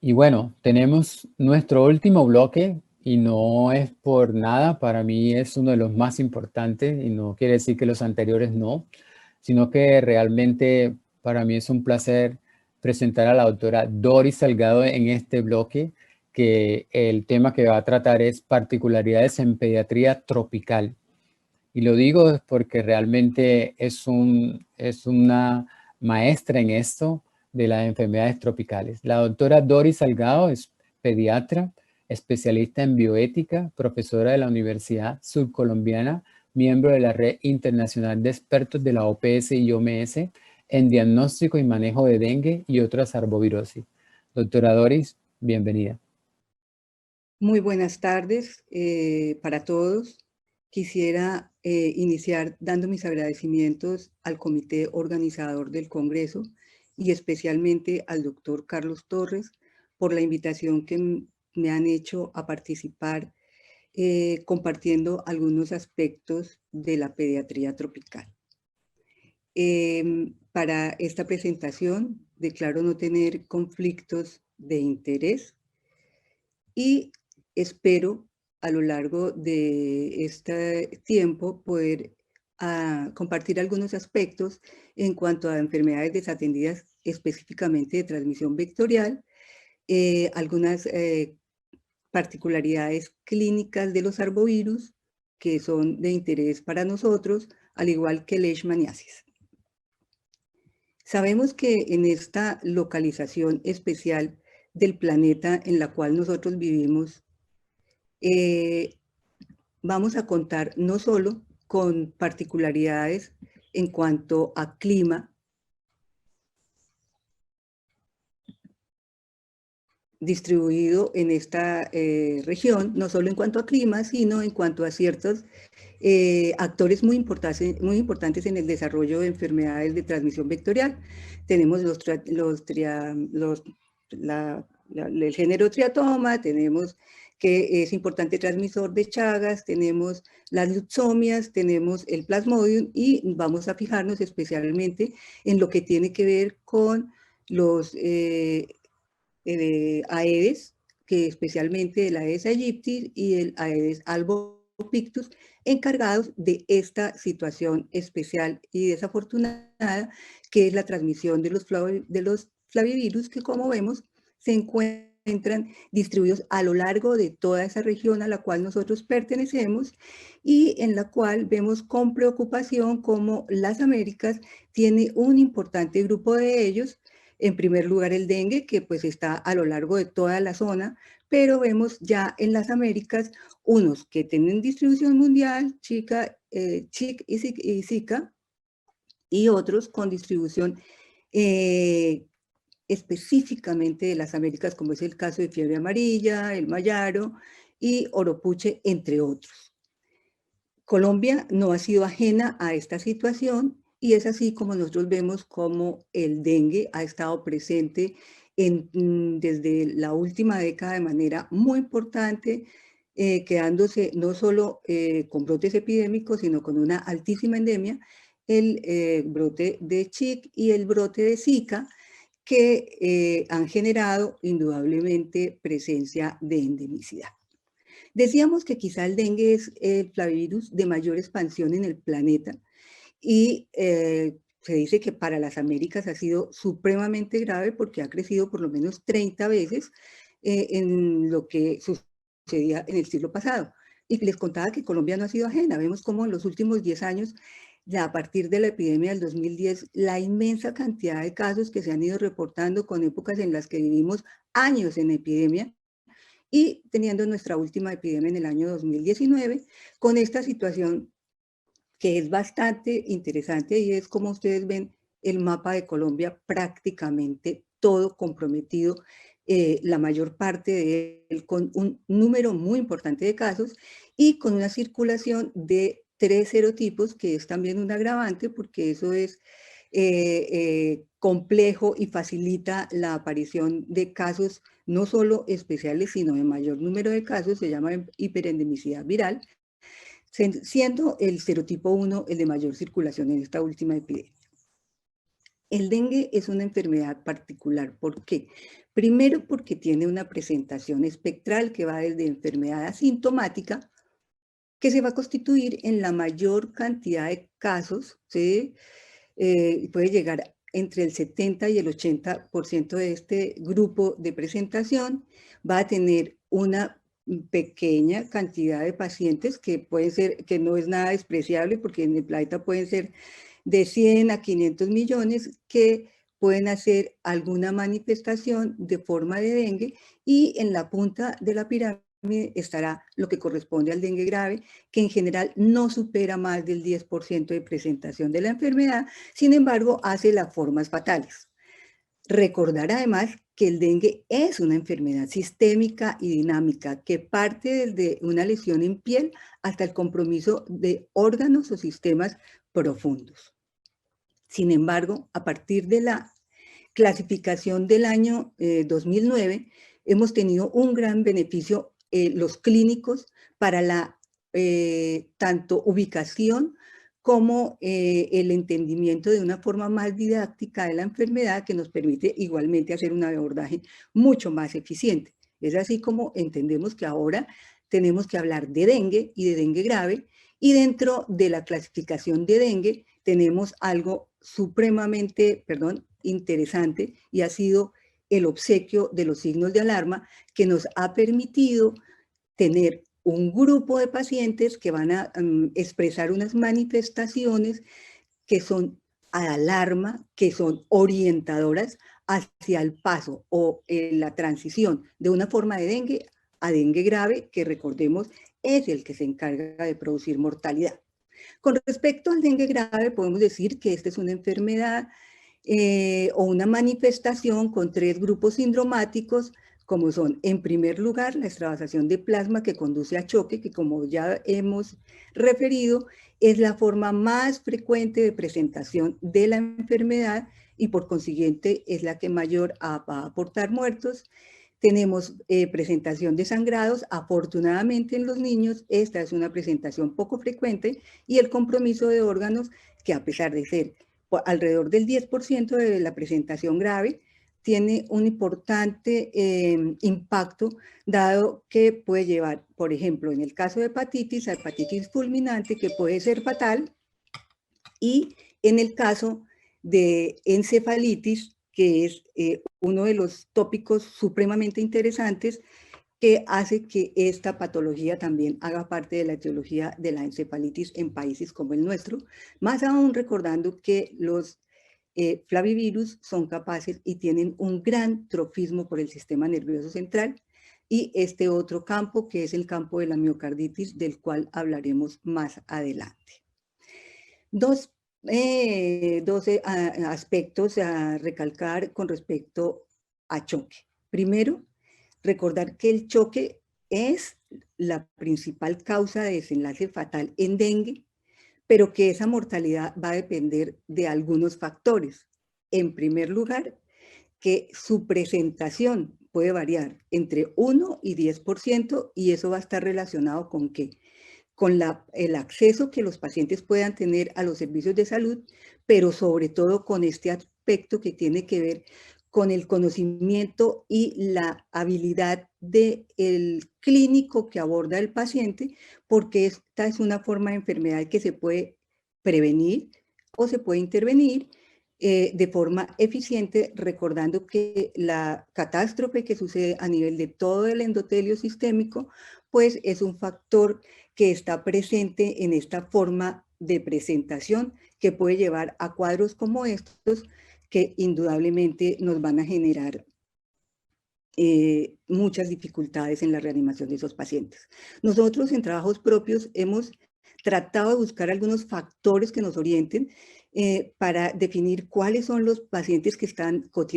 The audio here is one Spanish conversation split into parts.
Y bueno, tenemos nuestro último bloque y no es por nada, para mí es uno de los más importantes y no quiere decir que los anteriores no, sino que realmente para mí es un placer presentar a la doctora Doris Salgado en este bloque, que el tema que va a tratar es particularidades en pediatría tropical. Y lo digo porque realmente es una maestra en esto de las enfermedades tropicales. La doctora Doris Salgado es pediatra, especialista en bioética, profesora de la Universidad Surcolombiana, miembro de la Red Internacional de Expertos de la OPS y OMS en diagnóstico y manejo de dengue y otras arbovirosis. Doctora Doris, bienvenida. Muy buenas tardes para todos. Quisiera iniciar dando mis agradecimientos al comité organizador del Congreso y especialmente al doctor Carlos Torres por la invitación que me han hecho a participar compartiendo algunos aspectos de la pediatría tropical. Para esta presentación declaro no tener conflictos de interés y espero a lo largo de este tiempo poder compartir algunos aspectos en cuanto a enfermedades desatendidas específicamente de transmisión vectorial, algunas particularidades clínicas de los arbovirus que son de interés para nosotros, al igual que leishmaniasis. Sabemos que en esta localización especial del planeta en la cual nosotros vivimos, vamos a contar no solo con particularidades en cuanto a clima, distribuido en esta región, no solo en cuanto a clima, sino en cuanto a ciertos actores muy importantes en el desarrollo de enfermedades de transmisión vectorial. Tenemos el género triatoma, tenemos que es importante transmisor de Chagas, tenemos las leucomias, tenemos el plasmodium y vamos a fijarnos especialmente en lo que tiene que ver con los Aedes, que especialmente el Aedes aegypti y el Aedes albopictus, encargados de esta situación especial y desafortunada, que es la transmisión de los flavivirus, que como vemos se encuentran distribuidos a lo largo de toda esa región a la cual nosotros pertenecemos y en la cual vemos con preocupación cómo las Américas tiene un importante grupo de ellos. En primer lugar, el dengue, que pues está a lo largo de toda la zona, pero vemos ya en las Américas unos que tienen distribución mundial, Chick y Zika, y otros con distribución específicamente de las Américas, como es el caso de fiebre amarilla, el mayaro y oropuche, entre otros. Colombia no ha sido ajena a esta situación y es así como nosotros vemos como el dengue ha estado presente desde la última década de manera muy importante, quedándose no solo con brotes epidémicos, sino con una altísima endemia, el brote de Chick y el brote de Zika, que han generado indudablemente presencia de endemicidad. Decíamos que quizá el dengue es el flavivirus de mayor expansión en el planeta y se dice que para las Américas ha sido supremamente grave porque ha crecido por lo menos 30 veces en lo que sucedía en el siglo pasado. Y les contaba que Colombia no ha sido ajena. Vemos cómo en los últimos 10 años, ya a partir de la epidemia del 2010, la inmensa cantidad de casos que se han ido reportando con épocas en las que vivimos años en epidemia, y teniendo nuestra última epidemia en el año 2019, con esta situación que es bastante interesante y es como ustedes ven el mapa de Colombia prácticamente todo comprometido, la mayor parte de él con un número muy importante de casos y con una circulación de 3 serotipos, que es también un agravante porque eso es complejo y facilita la aparición de casos no solo especiales, sino de mayor número de casos, se llama hiperendemicidad viral, siendo el serotipo 1 el de mayor circulación en esta última epidemia. El dengue es una enfermedad particular. ¿Por qué? Primero porque tiene una presentación espectral que va desde enfermedad asintomática, que se va a constituir en la mayor cantidad de casos, ¿sí? Puede llegar entre el 70 y el 80% de este grupo de presentación. Va a tener una pequeña cantidad de pacientes que pueden ser, que no es nada despreciable, porque en el planeta pueden ser de 100 a 500 millones que pueden hacer alguna manifestación de forma de dengue, y en la punta de la pirámide estará lo que corresponde al dengue grave, que en general no supera más del 10% de presentación de la enfermedad, sin embargo hace las formas fatales. Recordar además que el dengue es una enfermedad sistémica y dinámica que parte desde una lesión en piel hasta el compromiso de órganos o sistemas profundos. Sin embargo, a partir de la clasificación del año 2009, hemos tenido un gran beneficio los clínicos para la tanto ubicación como el entendimiento de una forma más didáctica de la enfermedad, que nos permite igualmente hacer un abordaje mucho más eficiente. Es así como entendemos que ahora tenemos que hablar de dengue y de dengue grave, y dentro de la clasificación de dengue tenemos algo supremamente, interesante, y ha sido el obsequio de los signos de alarma, que nos ha permitido tener un grupo de pacientes que van a expresar unas manifestaciones que son alarma, que son orientadoras hacia el paso o la transición de una forma de dengue a dengue grave, que recordemos es el que se encarga de producir mortalidad. Con respecto al dengue grave, podemos decir que esta es una enfermedad o una manifestación con 3 grupos sindromáticos, como son, en primer lugar, la extravasación de plasma que conduce a choque, que como ya hemos referido, es la forma más frecuente de presentación de la enfermedad y por consiguiente es la que mayor va a aportar muertos. Tenemos presentación de sangrados. Afortunadamente en los niños esta es una presentación poco frecuente, y el compromiso de órganos, que a pesar de ser alrededor del 10% de la presentación grave, tiene un importante impacto, dado que puede llevar, por ejemplo, en el caso de hepatitis, a hepatitis fulminante, que puede ser fatal, y en el caso de encefalitis, que es uno de los tópicos supremamente interesantes, que hace que esta patología también haga parte de la etiología de la encefalitis en países como el nuestro, más aún recordando que los flavivirus son capaces y tienen un gran trofismo por el sistema nervioso central, y este otro campo, que es el campo de la miocarditis, del cual hablaremos más adelante. Dos aspectos a recalcar con respecto a choque. Primero, recordar que el choque es la principal causa de desenlace fatal en dengue, pero que esa mortalidad va a depender de algunos factores. En primer lugar, que su presentación puede variar entre 1 y 10%, y eso va a estar relacionado con ¿qué? Con el acceso que los pacientes puedan tener a los servicios de salud, pero sobre todo con este aspecto que tiene que ver con el conocimiento y la habilidad del clínico que aborda el paciente, porque esta es una forma de enfermedad que se puede prevenir o se puede intervenir de forma eficiente, recordando que la catástrofe que sucede a nivel de todo el endotelio sistémico, pues es un factor que está presente en esta forma de presentación, que puede llevar a cuadros como estos, que indudablemente nos van a generar muchas dificultades en la reanimación de esos pacientes. Nosotros en trabajos propios hemos tratado de buscar algunos factores que nos orienten para definir cuáles son los pacientes que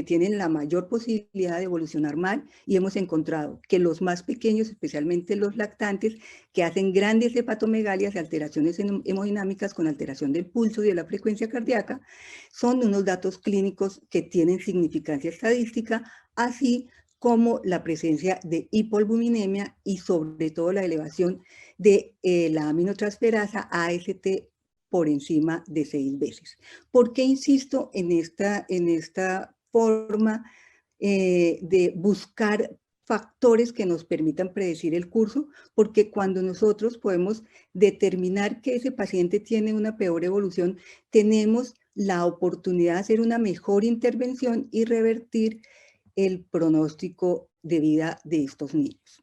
tienen la mayor posibilidad de evolucionar mal, y hemos encontrado que los más pequeños, especialmente los lactantes, que hacen grandes hepatomegalias y alteraciones hemodinámicas con alteración del pulso y de la frecuencia cardíaca, son unos datos clínicos que tienen significancia estadística, así como la presencia de hipoalbuminemia y sobre todo la elevación de la aminotransferasa AST por encima de 6 veces. ¿Por qué insisto en esta forma de buscar factores que nos permitan predecir el curso, porque cuando nosotros podemos determinar que ese paciente tiene una peor evolución, tenemos la oportunidad de hacer una mejor intervención y revertir el pronóstico de vida de estos niños.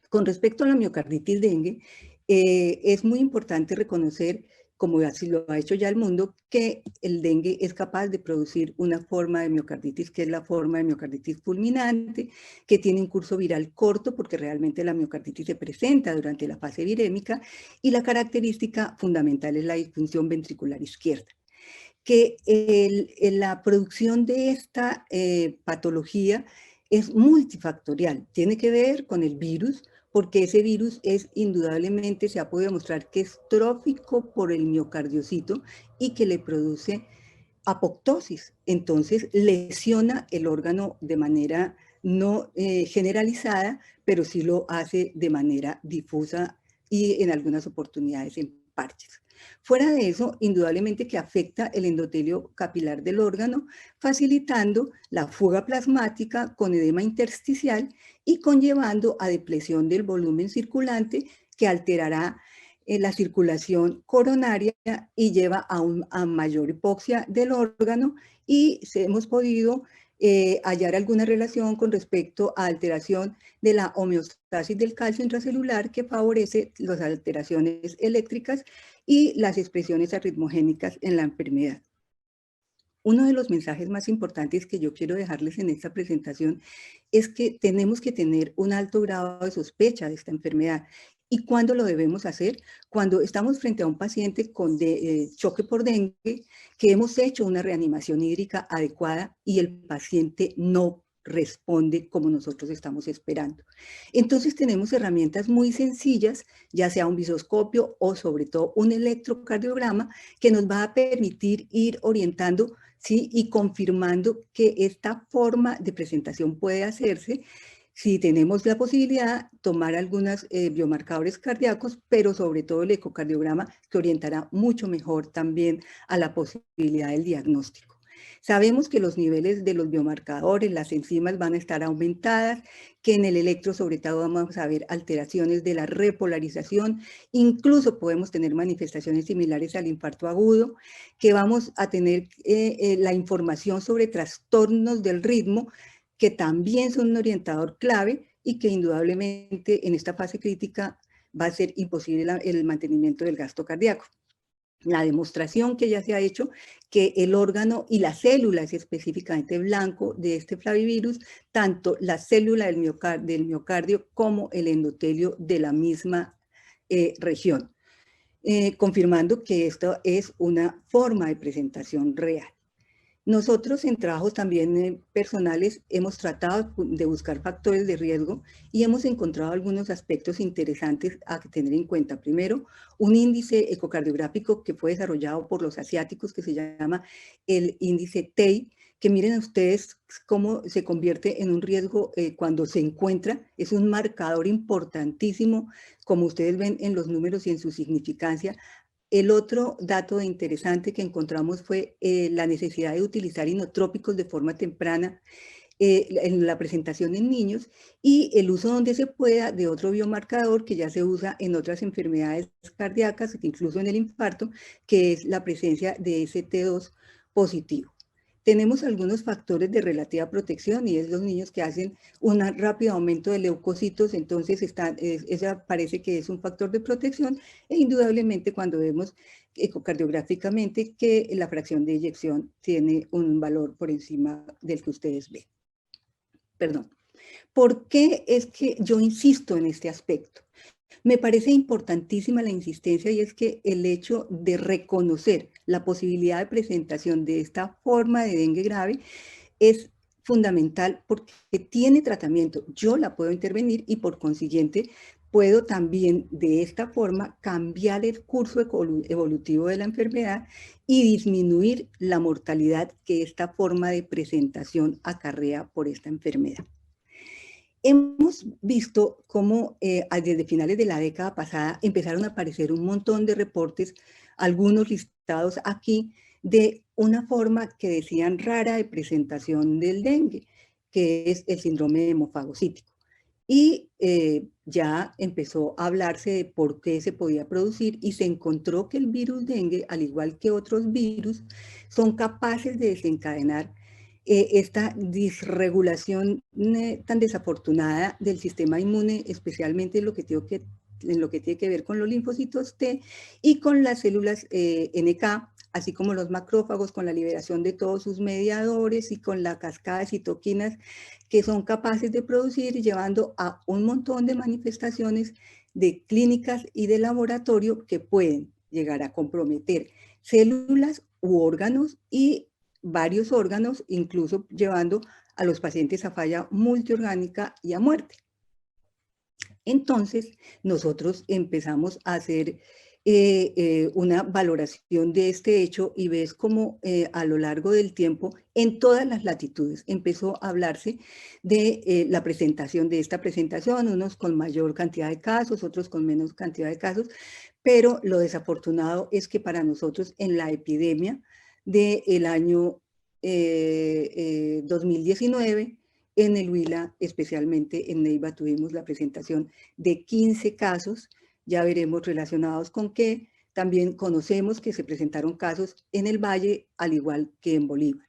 Con respecto a la miocarditis dengue, es muy importante reconocer, como así lo ha hecho ya el mundo, que el dengue es capaz de producir una forma de miocarditis, que es la forma de miocarditis fulminante, que tiene un curso viral corto, porque realmente la miocarditis se presenta durante la fase virémica, y la característica fundamental es la disfunción ventricular izquierda. Que la producción de esta patología es multifactorial, tiene que ver con el virus, porque ese virus es indudablemente, se ha podido demostrar que es trófico por el miocardiocito y que le produce apoptosis, entonces lesiona el órgano de manera no generalizada, pero sí lo hace de manera difusa y en algunas oportunidades en parches. Fuera de eso, indudablemente que afecta el endotelio capilar del órgano, facilitando la fuga plasmática con edema intersticial y conllevando a depresión del volumen circulante que alterará la circulación coronaria y lleva a mayor hipoxia del órgano, y hemos podido hallar alguna relación con respecto a alteración de la homeostasis del calcio intracelular que favorece las alteraciones eléctricas y las expresiones arritmogénicas en la enfermedad. Uno de los mensajes más importantes que yo quiero dejarles en esta presentación es que tenemos que tener un alto grado de sospecha de esta enfermedad. ¿Y cuándo lo debemos hacer? Cuando estamos frente a un paciente con choque por dengue, que hemos hecho una reanimación hídrica adecuada y el paciente no responde como nosotros estamos esperando. Entonces tenemos herramientas muy sencillas, ya sea un visoscopio o sobre todo un electrocardiograma, que nos va a permitir ir orientando, ¿sí?, y confirmando que esta forma de presentación puede hacerse. Si tenemos la posibilidad, tomar algunos biomarcadores cardíacos, pero sobre todo el ecocardiograma, que orientará mucho mejor también a la posibilidad del diagnóstico. Sabemos que los niveles de los biomarcadores, las enzimas van a estar aumentadas, que en el electro sobre todo vamos a ver alteraciones de la repolarización, incluso podemos tener manifestaciones similares al infarto agudo, que vamos a tener la información sobre trastornos del ritmo, que también son un orientador clave y que indudablemente en esta fase crítica va a ser imposible el mantenimiento del gasto cardíaco. La demostración que ya se ha hecho que el órgano y la célula es específicamente blanco de este flavivirus, tanto la célula del miocardio como el endotelio de la misma región, confirmando que esto es una forma de presentación real. Nosotros en trabajos también personales hemos tratado de buscar factores de riesgo y hemos encontrado algunos aspectos interesantes a tener en cuenta. Primero, un índice ecocardiográfico que fue desarrollado por los asiáticos que se llama el índice TEI, que miren ustedes cómo se convierte en un riesgo cuando se encuentra. Es un marcador importantísimo, como ustedes ven en los números y en su significancia. El otro dato interesante que encontramos fue la necesidad de utilizar inotrópicos de forma temprana en la presentación en niños, y el uso donde se pueda de otro biomarcador que ya se usa en otras enfermedades cardíacas, incluso en el infarto, que es la presencia de ST2 positivo. Tenemos algunos factores de relativa protección y es los niños que hacen un rápido aumento de leucocitos, entonces esa parece que es un factor de protección, e indudablemente cuando vemos ecocardiográficamente que la fracción de eyección tiene un valor por encima del que ustedes ven. Perdón. ¿Por qué es que yo insisto en este aspecto? Me parece importantísima la insistencia, y es que el hecho de reconocer la posibilidad de presentación de esta forma de dengue grave es fundamental porque tiene tratamiento. Yo la puedo intervenir y por consiguiente puedo también de esta forma cambiar el curso evolutivo de la enfermedad y disminuir la mortalidad que esta forma de presentación acarrea por esta enfermedad. Hemos visto cómo desde finales de la década pasada empezaron a aparecer un montón de reportes, algunos listados aquí, de una forma que decían rara de presentación del dengue, que es el síndrome hemofagocítico. Y ya empezó a hablarse de por qué se podía producir y se encontró que el virus dengue, al igual que otros virus, son capaces de desencadenar esta disregulación tan desafortunada del sistema inmune, especialmente en lo que tiene que ver con los linfocitos T y con las células NK, así como los macrófagos, con la liberación de todos sus mediadores y con la cascada de citoquinas que son capaces de producir, llevando a un montón de manifestaciones de clínicas y de laboratorio que pueden llegar a comprometer células u órganos y varios órganos, incluso llevando a los pacientes a falla multiorgánica y a muerte. Entonces, nosotros empezamos a hacer una valoración de este hecho y ves cómo a lo largo del tiempo, en todas las latitudes, empezó a hablarse de la presentación, de esta presentación, unos con mayor cantidad de casos, otros con menos cantidad de casos, pero lo desafortunado es que para nosotros en la epidemia del año 2019, en el Huila, especialmente en Neiva, tuvimos la presentación de 15 casos, ya veremos relacionados con qué. También conocemos que se presentaron casos en el Valle, al igual que en Bolívar.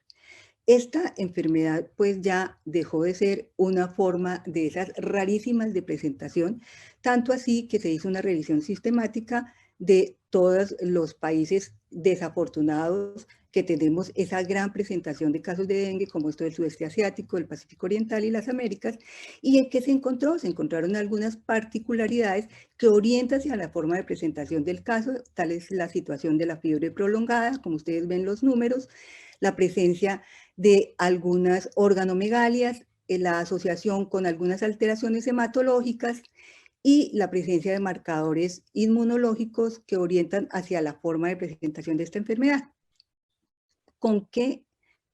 Esta enfermedad pues ya dejó de ser una forma de esas rarísimas de presentación, tanto así que se hizo una revisión sistemática de todos los países desafortunados que tenemos esa gran presentación de casos de dengue, como esto del sudeste asiático, el Pacífico Oriental y las Américas, y en qué se encontró. Se encontraron algunas particularidades que orientan hacia la forma de presentación del caso, tal es la situación de la fiebre prolongada, como ustedes ven los números, la presencia de algunas organomegalias, la asociación con algunas alteraciones hematológicas y la presencia de marcadores inmunológicos que orientan hacia la forma de presentación de esta enfermedad. ¿Con qué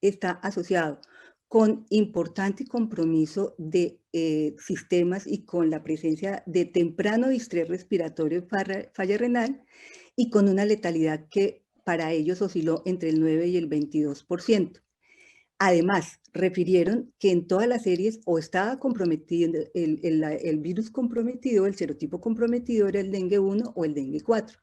está asociado? Con importante compromiso de sistemas y con la presencia de temprano distrés respiratorio, falla renal, y con una letalidad que para ellos osciló entre el 9 y el 22%. Además, refirieron que en todas las series o estaba comprometido el virus comprometido, el serotipo comprometido era el dengue 1 o el dengue 4.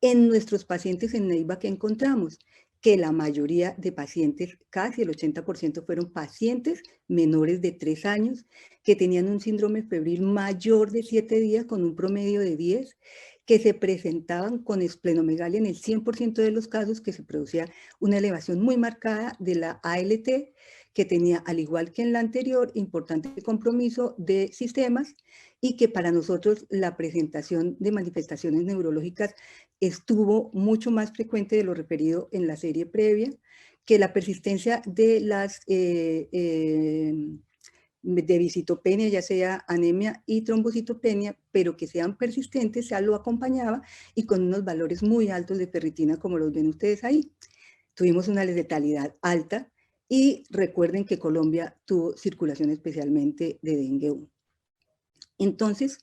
En nuestros pacientes en Neiva, ¿qué encontramos? Que la mayoría de pacientes, casi el 80%, fueron pacientes menores de 3 años que tenían un síndrome febril mayor de 7 días con un promedio de 10, que se presentaban con esplenomegalia en el 100% de los casos, que se producía una elevación muy marcada de la ALT, que tenía, al igual que en la anterior, importante compromiso de sistemas, y que para nosotros la presentación de manifestaciones neurológicas estuvo mucho más frecuente de lo referido en la serie previa, que la persistencia de las de visitopenia, ya sea anemia y trombocitopenia, pero que sean persistentes, ya lo acompañaba y con unos valores muy altos de ferritina, como los ven ustedes ahí. Tuvimos una letalidad alta y recuerden que Colombia tuvo circulación especialmente de dengue 1. Entonces,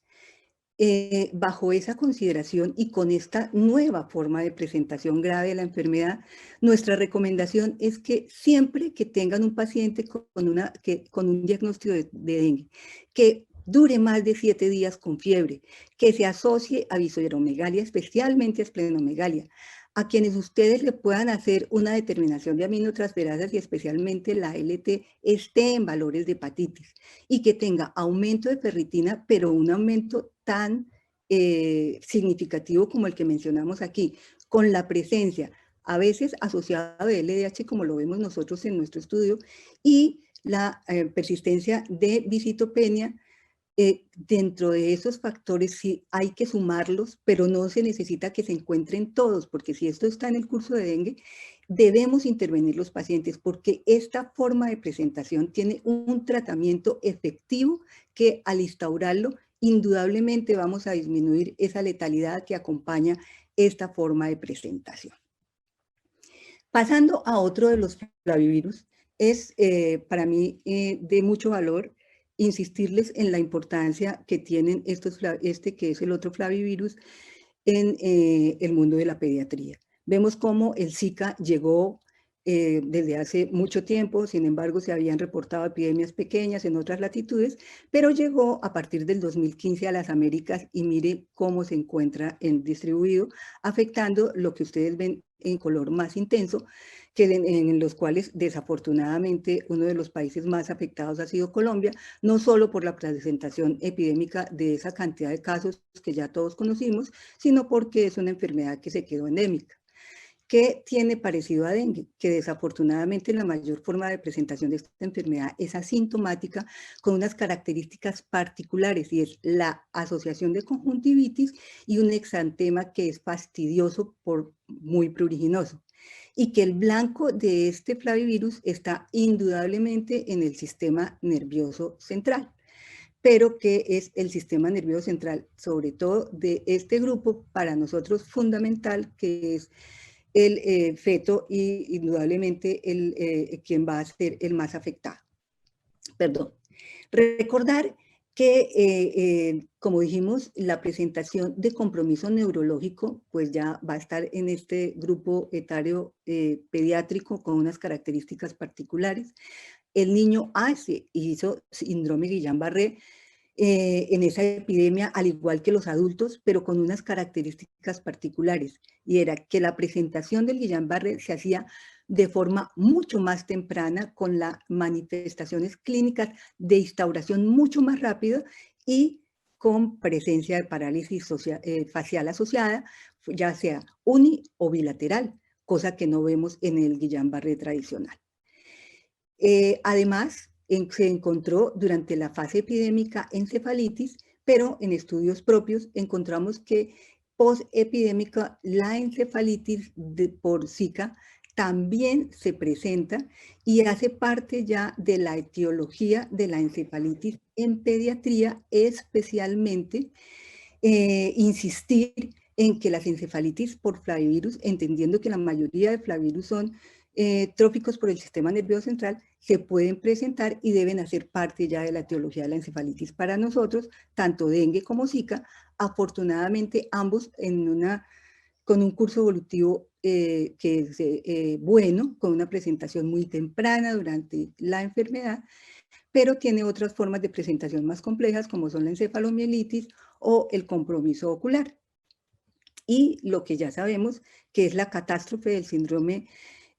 bajo esa consideración y con esta nueva forma de presentación grave de la enfermedad, nuestra recomendación es que siempre que tengan un paciente con un diagnóstico de dengue, que dure más de 7 días con fiebre, que se asocie a visceromegalia, especialmente a esplenomegalia, a quienes ustedes le puedan hacer una determinación de aminotransferasas y especialmente la LT esté en valores de hepatitis y que tenga aumento de ferritina, pero un aumento tan significativo como el que mencionamos aquí, con la presencia a veces asociada de LDH, como lo vemos nosotros en nuestro estudio, y la persistencia de visitopenia. Dentro de esos factores sí hay que sumarlos, pero no se necesita que se encuentren todos, porque si esto está en el curso de dengue, debemos intervenir los pacientes, porque esta forma de presentación tiene un tratamiento efectivo que al instaurarlo, indudablemente vamos a disminuir esa letalidad que acompaña esta forma de presentación. Pasando a otro de los flavivirus, es para mí de mucho valor insistirles en la importancia que tienen este que es el otro flavivirus en el mundo de la pediatría. Vemos cómo el Zika llegó desde hace mucho tiempo. Sin embargo, se habían reportado epidemias pequeñas en otras latitudes, pero llegó a partir del 2015 a las Américas y mire cómo se encuentra distribuido, afectando lo que ustedes ven en color más intenso, que en los cuales desafortunadamente uno de los países más afectados ha sido Colombia, no solo por la presentación epidémica de esa cantidad de casos que ya todos conocimos, sino porque es una enfermedad que se quedó endémica. ¿Qué tiene parecido a dengue? Que desafortunadamente la mayor forma de presentación de esta enfermedad es asintomática con unas características particulares y es la asociación de conjuntivitis y un exantema que es fastidioso por muy pruriginoso. Y que el blanco de este flavivirus está indudablemente en el sistema nervioso central, pero que es el sistema nervioso central, sobre todo de este grupo, para nosotros fundamental, que es el feto y indudablemente quien va a ser el más afectado. Perdón. Recordar que, como dijimos, la presentación de compromiso neurológico pues ya va a estar en este grupo etario pediátrico con unas características particulares. El niño hizo síndrome Guillain-Barré en esa epidemia, al igual que los adultos, pero con unas características particulares, y era que la presentación del Guillain-Barré se hacía de forma mucho más temprana, con las manifestaciones clínicas de instauración mucho más rápida y con presencia de parálisis facial asociada, ya sea uni o bilateral, cosa que no vemos en el Guillain-Barré tradicional. Además, se encontró durante la fase epidémica encefalitis, pero en estudios propios encontramos que post-epidémica la encefalitis por Zika también se presenta y hace parte ya de la etiología de la encefalitis en pediatría, especialmente insistir en que las encefalitis por flavivirus, entendiendo que la mayoría de flavivirus son tróficos por el sistema nervioso central, se pueden presentar y deben hacer parte ya de la etiología de la encefalitis. Para nosotros, tanto dengue como Zika, afortunadamente ambos con un curso evolutivo que es bueno, con una presentación muy temprana durante la enfermedad, pero tiene otras formas de presentación más complejas, como son la encefalomielitis o el compromiso ocular. Y lo que ya sabemos, que es la catástrofe del síndrome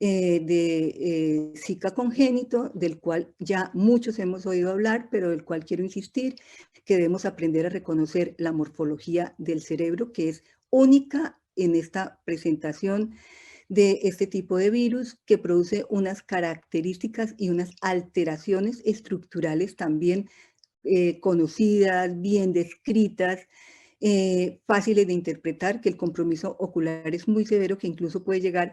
de Zika congénito, del cual ya muchos hemos oído hablar, pero del cual quiero insistir, que debemos aprender a reconocer la morfología del cerebro, que es única en esta presentación de este tipo de virus, que produce unas características y unas alteraciones estructurales también conocidas, bien descritas, fáciles de interpretar, que el compromiso ocular es muy severo, que incluso puede llegar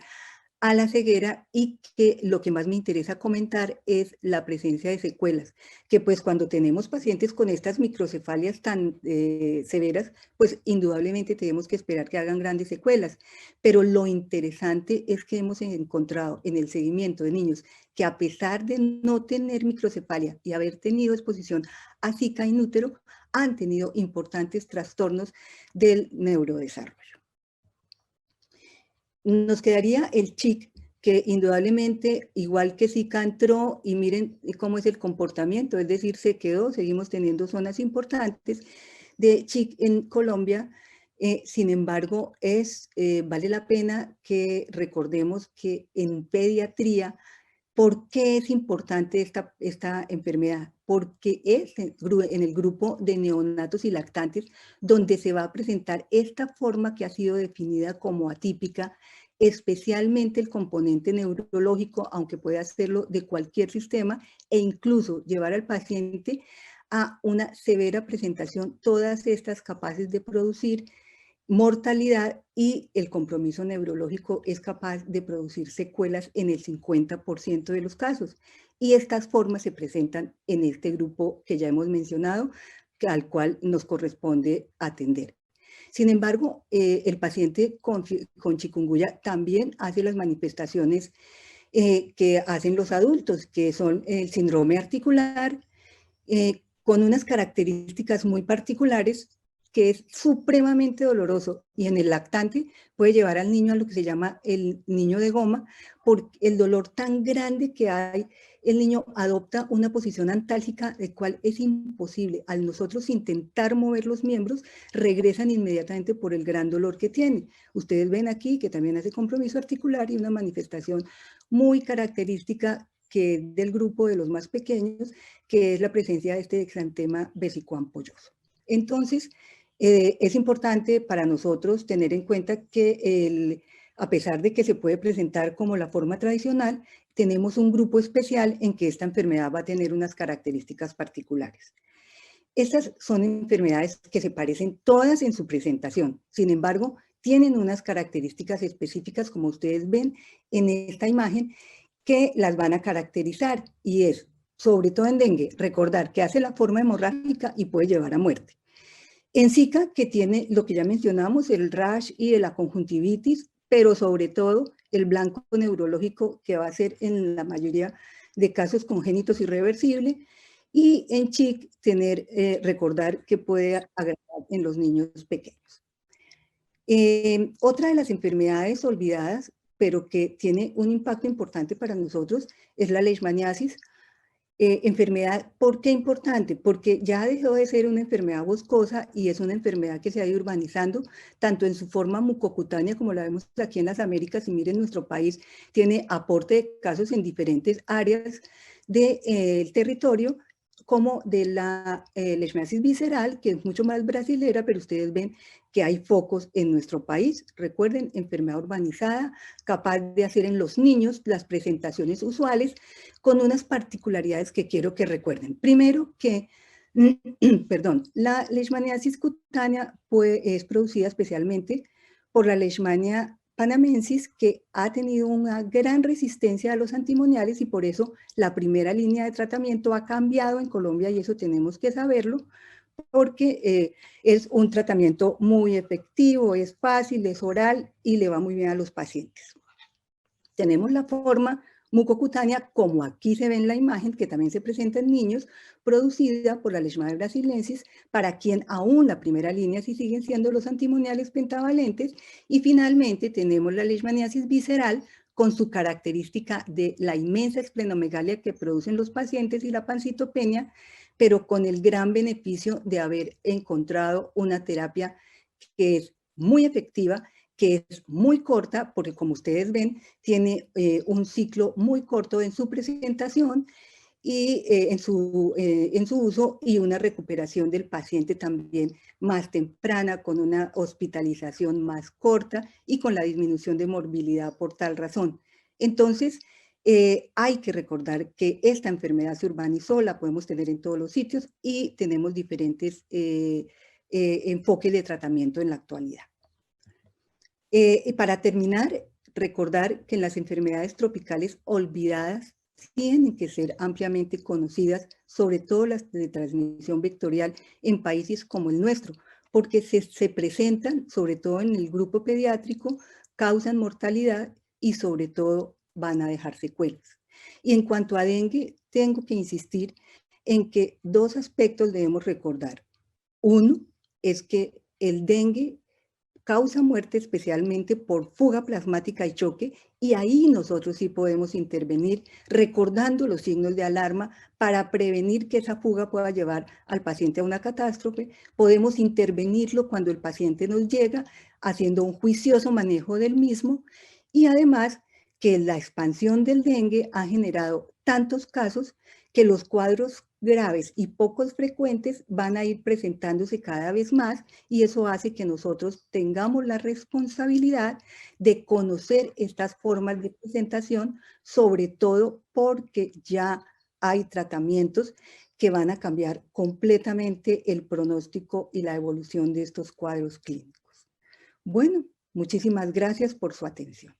a la ceguera, y que lo que más me interesa comentar es la presencia de secuelas, que pues cuando tenemos pacientes con estas microcefalias tan severas, pues indudablemente tenemos que esperar que hagan grandes secuelas, pero lo interesante es que hemos encontrado en el seguimiento de niños que a pesar de no tener microcefalia y haber tenido exposición a Zika in útero, han tenido importantes trastornos del neurodesarrollo. Nos quedaría el CHIC, que indudablemente, igual que Zika, entró, y miren cómo es el comportamiento, es decir, se quedó, seguimos teniendo zonas importantes de CHIC en Colombia. Sin embargo, vale la pena que recordemos que en pediatría, ¿por qué es importante esta enfermedad? Porque es en el grupo de neonatos y lactantes donde se va a presentar esta forma que ha sido definida como atípica, especialmente el componente neurológico, aunque puede hacerlo de cualquier sistema, e incluso llevar al paciente a una severa presentación, todas estas capaces de producir mortalidad, y el compromiso neurológico es capaz de producir secuelas en el 50% de los casos. Y estas formas se presentan en este grupo que ya hemos mencionado, al cual nos corresponde atender. Sin embargo, el paciente con chikungunya también hace las manifestaciones que hacen los adultos, que son el síndrome articular, con unas características muy particulares, que es supremamente doloroso y en el lactante puede llevar al niño a lo que se llama el niño de goma, por el dolor tan grande que hay. El niño adopta una posición antálgica, de cual es imposible. Al nosotros intentar mover los miembros, regresan inmediatamente por el gran dolor que tiene. Ustedes ven aquí que también hace compromiso articular y una manifestación muy característica que es del grupo de los más pequeños, que es la presencia de este exantema vesicoampolloso. Entonces, es importante para nosotros tener en cuenta que a pesar de que se puede presentar como la forma tradicional, tenemos un grupo especial en que esta enfermedad va a tener unas características particulares. Estas son enfermedades que se parecen todas en su presentación, sin embargo, tienen unas características específicas, como ustedes ven en esta imagen, que las van a caracterizar, y es, sobre todo en dengue, recordar que hace la forma hemorrágica y puede llevar a muerte. En Zika, que tiene lo que ya mencionamos, el rash y la conjuntivitis, pero sobre todo el blanco neurológico, que va a ser en la mayoría de casos congénitos irreversible, y en CHIC recordar que puede agravar en los niños pequeños. Otra de las enfermedades olvidadas, pero que tiene un impacto importante para nosotros, es la leishmaniasis. Enfermedad, ¿por qué importante? Porque ya dejó de ser una enfermedad boscosa y es una enfermedad que se ha ido urbanizando, tanto en su forma mucocutánea, como la vemos aquí en las Américas, y miren, nuestro país tiene aporte de casos en diferentes áreas del territorio, como de la leishmaniasis visceral, que es mucho más brasilera, pero ustedes ven que hay focos en nuestro país. Recuerden, enfermedad urbanizada, capaz de hacer en los niños las presentaciones usuales, con unas particularidades que quiero que recuerden. Primero, que perdón, la leishmaniasis cutánea es producida especialmente por la Leishmania panamensis, que ha tenido una gran resistencia a los antimoniales, y por eso la primera línea de tratamiento ha cambiado en Colombia, y eso tenemos que saberlo, porque es un tratamiento muy efectivo, es fácil, es oral y le va muy bien a los pacientes. Tenemos la forma mucocutánea, como aquí se ve en la imagen, que también se presenta en niños, producida por la Leishmania brasiliensis, para quien aún la primera línea sí siguen siendo los antimoniales pentavalentes. Y finalmente tenemos la leishmaniasis visceral, con su característica de la inmensa esplenomegalia que producen los pacientes y la pancitopenia, pero con el gran beneficio de haber encontrado una terapia que es muy efectiva, que es muy corta, porque como ustedes ven, tiene un ciclo muy corto en su presentación y en su uso, y una recuperación del paciente también más temprana, con una hospitalización más corta y con la disminución de morbilidad por tal razón. Entonces, hay que recordar que esta enfermedad se urbanizó, la podemos tener en todos los sitios y tenemos diferentes enfoques de tratamiento en la actualidad. Y para terminar, recordar que en las enfermedades tropicales olvidadas tienen que ser ampliamente conocidas, sobre todo las de transmisión vectorial en países como el nuestro, porque se presentan, sobre todo en el grupo pediátrico, causan mortalidad y sobre todo van a dejar secuelas. Y en cuanto a dengue, tengo que insistir en que dos aspectos debemos recordar. Uno es que el dengue causa muerte especialmente por fuga plasmática y choque, y ahí nosotros sí podemos intervenir recordando los signos de alarma para prevenir que esa fuga pueda llevar al paciente a una catástrofe. Podemos intervenirlo cuando el paciente nos llega, haciendo un juicioso manejo del mismo, y además que la expansión del dengue ha generado tantos casos que los cuadros graves y pocos frecuentes van a ir presentándose cada vez más, y eso hace que nosotros tengamos la responsabilidad de conocer estas formas de presentación, sobre todo porque ya hay tratamientos que van a cambiar completamente el pronóstico y la evolución de estos cuadros clínicos. Bueno, muchísimas gracias por su atención.